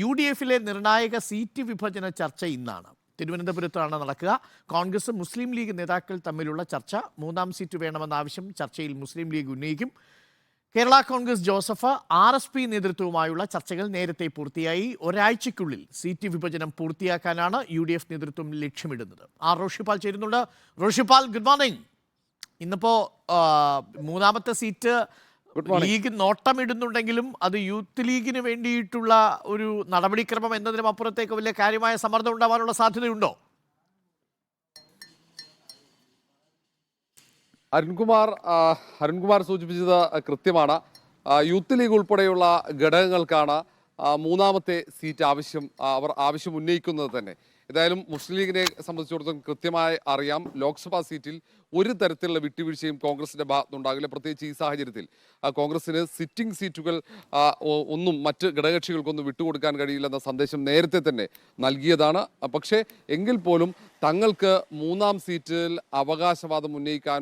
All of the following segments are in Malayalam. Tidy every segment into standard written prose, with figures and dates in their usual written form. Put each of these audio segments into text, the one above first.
UDF-ലെ നിർണായക സീറ്റ് വിഭജന ചർച്ച ഇന്നാണ്. തിരുവനന്തപുരത്താണ് നടക്കുക. കോൺഗ്രസ് മുസ്ലിം ലീഗ് നേതാക്കൾ തമ്മിലുള്ള ചർച്ച. മൂന്നാം സീറ്റ് വേണമെന്ന ആവശ്യം ചർച്ചയിൽ മുസ്ലിം ലീഗ് ഉന്നയിക്കും. കേരള കോൺഗ്രസ് ജോസഫ് RSP നേതൃത്വവുമായുള്ള ചർച്ചകൾ നേരത്തെ പൂർത്തിയായി. ഒരാഴ്ചയ്ക്കുള്ളിൽ സീറ്റ് വിഭജനം പൂർത്തിയാക്കാനാണ് UDF നേതൃത്വം ലക്ഷ്യമിടുന്നത്. റോഷിപാൽ ചേരുന്നുണ്ട്. Roshipal, good morning. ഇന്നിപ്പോ മൂന്നാമത്തെ സീറ്റ് ലീഗ് നോട്ടമിടുന്നുണ്ടെങ്കിലും അത് യൂത്ത് ലീഗിന് വേണ്ടിയിട്ടുള്ള ഒരു നടപടിക്രമം എന്നതിനും അപ്പുറത്തേക്ക് വലിയ കാര്യമായ സമ്മർദ്ദം ഉണ്ടാവാനുള്ള സാധ്യതയുണ്ടോ? അരുൺകുമാർ സൂചിപ്പിച്ചത് കൃത്യമാണ്. യൂത്ത് ലീഗ് ഉൾപ്പെടെയുള്ള ഘടകങ്ങൾക്കാണ് മൂന്നാമത്തെ സീറ്റ് അവർ ആവശ്യം ഉന്നയിക്കുന്നത് തന്നെ. ഏതായാലും മുസ്ലിം ലീഗിനെ സംബന്ധിച്ചിടത്തോളം കൃത്യമായി അറിയാം, ലോക്സഭാ സീറ്റിൽ ഒരു തരത്തിലുള്ള വിട്ടുവീഴ്ചയും കോൺഗ്രസിന്റെ ഭാഗത്തുനിന്നുണ്ടാകില്ല. പ്രത്യേകിച്ച് ഈ സാഹചര്യത്തിൽ കോൺഗ്രസിന് സിറ്റിംഗ് സീറ്റുകൾ ഒന്നും മറ്റ് ഘടകകക്ഷികൾക്കൊന്നും വിട്ടുകൊടുക്കാൻ കഴിയില്ലെന്ന സന്ദേശം നേരത്തെ തന്നെ നൽകിയതാണ്. പക്ഷേ എങ്കിൽ പോലും തങ്ങൾക്ക് മൂന്നാം സീറ്റിൽ അവകാശവാദം ഉന്നയിക്കാൻ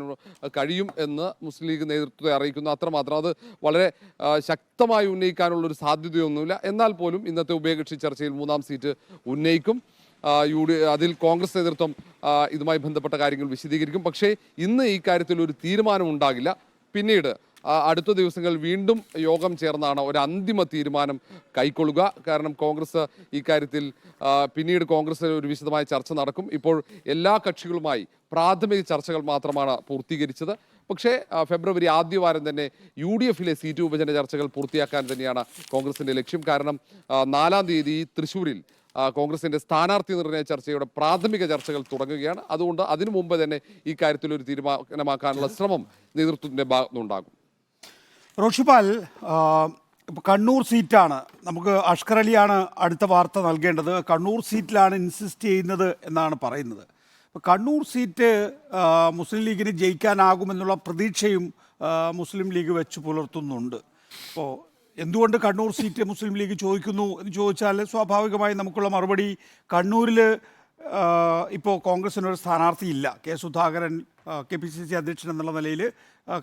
കഴിയും എന്ന് മുസ്ലിം ലീഗ് നേതൃത്വത്തെ അറിയിക്കുന്നു. അത്രമാത്രം അത് വളരെ ശക്തമായി ഉന്നയിക്കാനുള്ളൊരു സാധ്യതയൊന്നുമില്ല. എന്നാൽ പോലും ഇന്നത്തെ ഉഭയകക്ഷി ചർച്ചയിൽ മൂന്നാം സീറ്റ് ഉന്നയിക്കും. അതിൽ കോൺഗ്രസ് നേതൃത്വം ഇതുമായി ബന്ധപ്പെട്ട കാര്യങ്ങൾ വിശദീകരിക്കും. പക്ഷേ ഇന്ന് ഈ കാര്യത്തിൽ ഒരു തീരുമാനം ഉണ്ടാകില്ല. പിന്നീട് അടുത്ത ദിവസങ്ങൾ വീണ്ടും യോഗം ചേർന്നാണ് ഒരു അന്തിമ തീരുമാനം കൈക്കൊള്ളുക. കാരണം കോൺഗ്രസ് ഈ കാര്യത്തിൽ പിന്നീട് കോൺഗ്രസ് ഒരു വിശദമായ ചർച്ച നടക്കും. ഇപ്പോൾ എല്ലാ കക്ഷികളുമായി പ്രാഥമിക ചർച്ചകൾ മാത്രമാണ് പൂർത്തീകരിച്ചത്. പക്ഷേ ഫെബ്രുവരി ആദ്യവാരം തന്നെ UDF-ലെ സീറ്റ് വിഭജന ചർച്ചകൾ പൂർത്തിയാക്കാൻ തന്നെയാണ് കോൺഗ്രസിന്റെ ലക്ഷ്യം. കാരണം 4-ാം തീയതി തൃശ്ശൂരിൽ കോൺഗ്രസിന്റെ സ്ഥാനാർത്ഥി നിർണയ ചർച്ചയുടെ പ്രാഥമിക ചർച്ചകൾ തുടങ്ങുകയാണ്. അതുകൊണ്ട് അതിനു മുമ്പ് തന്നെ ഈ കാര്യത്തിൽ ഒരു തീരുമാനമാക്കാനുള്ള ശ്രമം നേതൃത്വത്തിന്റെ ഭാഗത്തുനിന്നുണ്ടാകും. റോഷിപാൽ, കണ്ണൂർ സീറ്റാണ്, നമുക്ക് അഷ്കർ അലിയാണ് അടുത്ത വാർത്ത നൽകേണ്ടത്. കണ്ണൂർ സീറ്റിലാണ് ഇൻസിസ്റ്റ് ചെയ്യുന്നത് എന്നാണ് പറയുന്നത്. കണ്ണൂർ സീറ്റ് മുസ്ലിം ലീഗിന് ജയിക്കാനാകുമെന്നുള്ള പ്രതീക്ഷയും മുസ്ലിം ലീഗ് വെച്ച് പുലർത്തുന്നുണ്ട്. അപ്പോൾ എന്തുകൊണ്ട് കണ്ണൂർ സീറ്റ് മുസ്ലിം ലീഗ് ചോദിക്കുന്നു എന്ന് ചോദിച്ചാൽ സ്വാഭാവികമായി നമുക്കുള്ള മറുപടി, കണ്ണൂരിൽ ഇപ്പോൾ കോൺഗ്രസിനൊരു സ്ഥാനാർത്ഥിയില്ല. സുധാകരൻ KPCC അധ്യക്ഷൻ എന്നുള്ള നിലയിൽ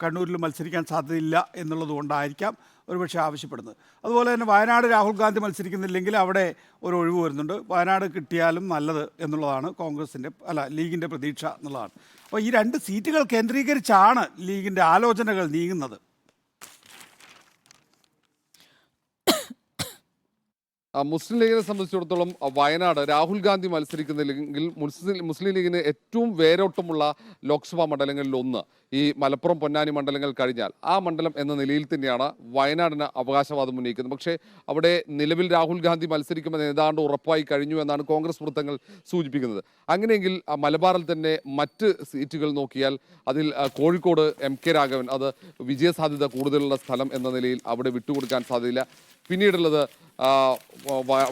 കണ്ണൂരിൽ മത്സരിക്കാൻ സാധ്യതയില്ല എന്നുള്ളത് കൊണ്ടായിരിക്കാം ഒരുപക്ഷെ ആവശ്യപ്പെടുന്നത്. അതുപോലെ തന്നെ വയനാട് രാഹുൽ ഗാന്ധി മത്സരിക്കുന്നില്ലെങ്കിൽ അവിടെ ഒരു ഒഴിവ് വരുന്നുണ്ട്. വയനാട് കിട്ടിയാലും നല്ലത് എന്നുള്ളതാണ് ലീഗിൻ്റെ പ്രതീക്ഷ എന്നുള്ളതാണ്. അപ്പോൾ ഈ രണ്ട് സീറ്റുകൾ കേന്ദ്രീകരിച്ചാണ് ലീഗിൻ്റെ ആലോചനകൾ നീങ്ങുന്നത്. മുസ്ലിം ലീഗിനെ സംബന്ധിച്ചിടത്തോളം വയനാട് രാഹുൽ ഗാന്ധി മത്സരിക്കുന്നില്ലെങ്കിൽ മുസ്ലിം ലീഗിന് ഏറ്റവും വേരോട്ടമുള്ള ലോക്സഭാ മണ്ഡലങ്ങളിൽ ഒന്ന് ഈ മലപ്പുറം പൊന്നാനി മണ്ഡലങ്ങൾ കഴിഞ്ഞാൽ ആ മണ്ഡലം എന്ന നിലയിൽ തന്നെയാണ് വയനാടിന് അവകാശവാദം ഉന്നയിക്കുന്നത്. പക്ഷേ അവിടെ നിലവിൽ രാഹുൽ ഗാന്ധി മത്സരിക്കുമെന്ന് ഏതാണ്ട് ഉറപ്പായി കഴിഞ്ഞു എന്നാണ് കോൺഗ്രസ് വൃത്തങ്ങൾ സൂചിപ്പിക്കുന്നത്. അങ്ങനെയെങ്കിൽ മലബാറിൽ തന്നെ മറ്റ് സീറ്റുകൾ നോക്കിയാൽ അതിൽ കോഴിക്കോട് MK രാഘവൻ അത് വിജയസാധ്യത കൂടുതലുള്ള സ്ഥലം എന്ന നിലയിൽ അവിടെ വിട്ടുകൊടുക്കാൻ സാധ്യതയില്ല. പിന്നീടുള്ളത്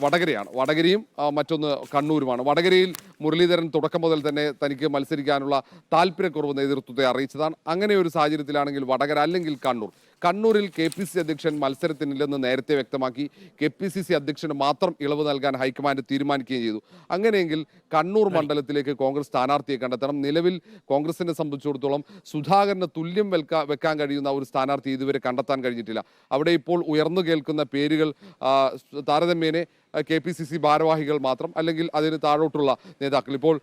വടകരയും മറ്റൊന്ന് കണ്ണൂരുമാണ്. വടകരയിൽ മുരളീധരൻ തുടക്കം മുതൽ തന്നെ തനിക്ക് മത്സരിക്കാനുള്ള താല്പര്യക്കുറവ് നേതൃത്വത്തെ അറിയിച്ചതാണ്. അങ്ങനെ ഒരു സാഹചര്യത്തിലാണെങ്കിൽ വടകര അല്ലെങ്കിൽ കണ്ണൂരിൽ KPCC അധ്യക്ഷൻ മത്സരത്തിനില്ലെന്ന് നേരത്തെ വ്യക്തമാക്കി. KPCC അധ്യക്ഷന് മാത്രം ഇളവ് നൽകാൻ ഹൈക്കമാൻഡ് തീരുമാനിക്കുകയും ചെയ്തു. അങ്ങനെയെങ്കിൽ കണ്ണൂർ മണ്ഡലത്തിലേക്ക് കോൺഗ്രസ് സ്ഥാനാർത്ഥിയെ കണ്ടെത്തണം. നിലവിൽ കോൺഗ്രസിനെ സംബന്ധിച്ചിടത്തോളം സുധാകരന് തുല്യം വെക്കാൻ കഴിയുന്ന ഒരു സ്ഥാനാർത്ഥി ഇതുവരെ കണ്ടെത്താൻ കഴിഞ്ഞിട്ടില്ല. അവിടെ ഇപ്പോൾ ഉയർന്നു കേൾക്കുന്ന പേരുകൾ താരതമ്യേന KPCC ഭാരവാഹികൾ മാത്രം, അല്ലെങ്കിൽ അതിന് താഴോട്ടുള്ള നേതാക്കൾ. ഇപ്പോൾ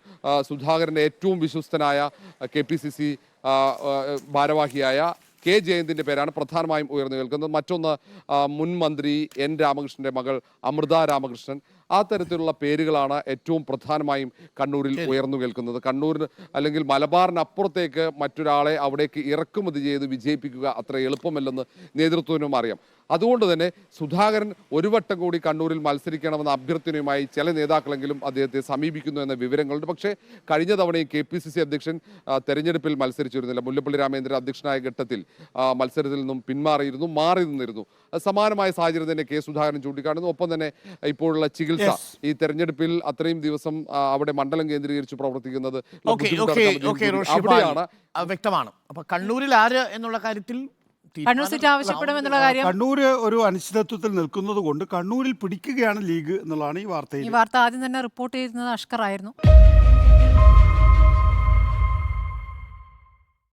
സുധാകരൻ്റെ ഏറ്റവും വിശ്വസ്തനായ KPCC ഭാരവാഹിയായ K. ജയന്തിൻ്റെ പേരാണ് പ്രധാനമായും ഉയർന്നു കേൾക്കുന്നത്. മറ്റൊന്ന് മുൻ മന്ത്രി N. രാമകൃഷ്ണൻ്റെ മകൾ അമൃത രാമകൃഷ്ണൻ. ആ തരത്തിലുള്ള പേരുകളാണ് ഏറ്റവും പ്രധാനമായും കണ്ണൂരിൽ ഉയർന്നു കേൾക്കുന്നത്. കണ്ണൂരിന് അല്ലെങ്കിൽ മലബാറിനപ്പുറത്തേക്ക് മറ്റൊരാളെ അവിടേക്ക് ഇറക്കുമതി ചെയ്ത് വിജയിപ്പിക്കുക അത്ര എളുപ്പമല്ലെന്ന് നേതൃത്വത്തിനും അറിയാം. അതുകൊണ്ട് തന്നെ സുധാകരൻ ഒരു വട്ടം കൂടി കണ്ണൂരിൽ മത്സരിക്കണമെന്ന അഭ്യർത്ഥനയുമായി ചില നേതാക്കളെങ്കിലും അദ്ദേഹത്തെ സമീപിക്കുന്നു എന്ന വിവരങ്ങളുണ്ട്. പക്ഷേ കഴിഞ്ഞ തവണയും KPCC അധ്യക്ഷൻ തെരഞ്ഞെടുപ്പിൽ മത്സരിച്ചിരുന്നില്ല. മുല്ലപ്പള്ളി രാമചന്ദ്രൻ അധ്യക്ഷനായ ഘട്ടത്തിൽ മത്സരത്തിൽ നിന്നും മാറി നിന്നിരുന്നു. സമാനമായ സാഹചര്യം തന്നെ സുധാകരൻ ചൂണ്ടിക്കാണുന്നു. ഒപ്പം തന്നെ ഇപ്പോഴുള്ള ചികിത്സ ഈ തെരഞ്ഞെടുപ്പിൽ അത്രയും ദിവസം അവിടെ മണ്ഡലം കേന്ദ്രീകരിച്ച് പ്രവർത്തിക്കുന്നത് വ്യക്തമാണ്. അപ്പൊ കണ്ണൂരിൽ ആര് എന്നുള്ള കാര്യത്തിൽ കണ്ണൂർ ഒരു അനിശ്ചിതത്വത്തിൽ നിൽക്കുന്നത് കൊണ്ട് കണ്ണൂരിൽ പിടിക്കുകയാണ് ലീഗ് എന്നുള്ളതാണ് ഈ വാർത്ത. ആദ്യം തന്നെ റിപ്പോർട്ട് ചെയ്യുന്നത് അഷ്കർ ആയിരുന്നു.